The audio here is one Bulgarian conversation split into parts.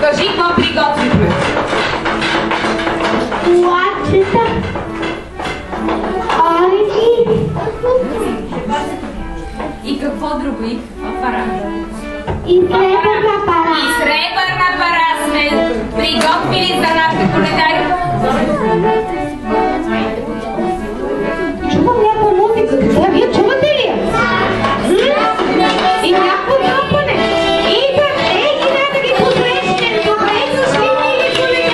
Кажи какво приготвихме. Плачета, ориги. И какво друго? И каква пара? И сребърна пара. И сребърна пара сме приготвили за нашите коледари. Чувам някаква музика. Сега вие чувате ли я? И някакво тропане. Идват, и да ги посрещнем. Добре дошли, мили коледари.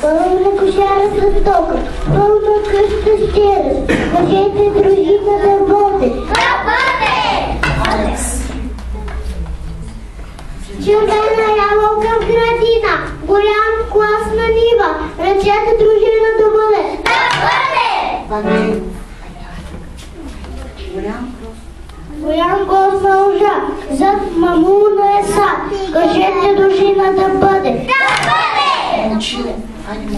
Пълна кошара с тока, пълна къща щера, кажете дружина да бъде. Да бъде! Червена ябълка в градина, голям клас на нива, речете дружина да бъде. Да бъде! Голям гост на лъжа, зад мамуна е сад, кажете дружина да бъде. Да бъде! Момчило, айде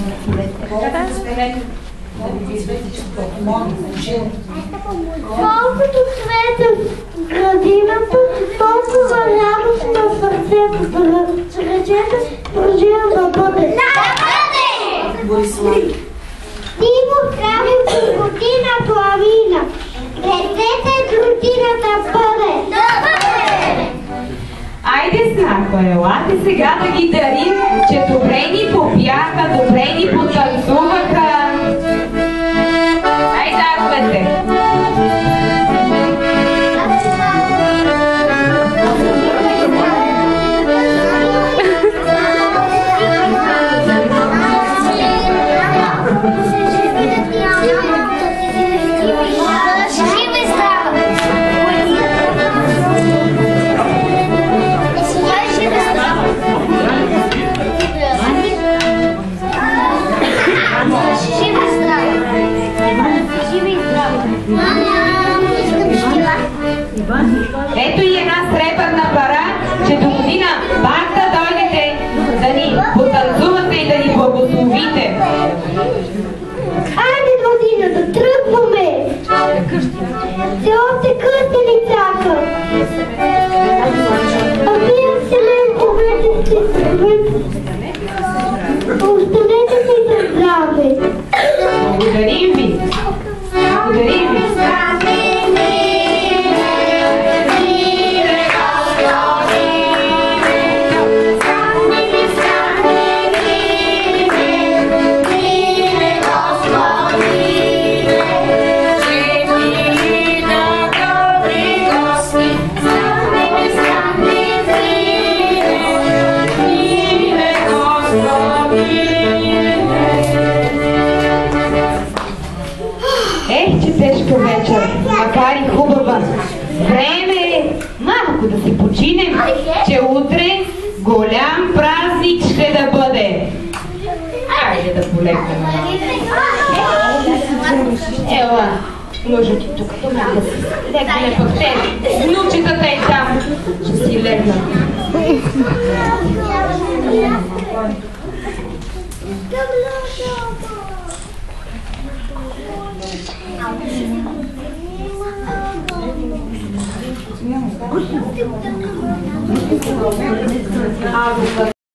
моля, Колкото цвете в градината, толкова радост на сърцето, да речете дружина да бъде. Да бъде! Борислав. Тимо прави година плавина, рецете дружина да бъде. Да бъде! Айде, Снарко, елате сега да ги дарим, че добре ни попяха, добре ни потанцуваха. Ай, дарвате! Ето и една сребърна пара, че до година пак да дойдете да ни потанцувате и да ни благословите. Айде година да тръгваме! Все още късте ли чака? А вие вселенко вече сте здраве. Останете си за здраве. Благодарим ви! Благодарим ви! Макар и хубава. Време е малко да се починем, че утре голям празник ще да бъде. Айде да полегнем. Ела, може ти тук, да си легнем пък те. Внучетата е там. Ще си легна.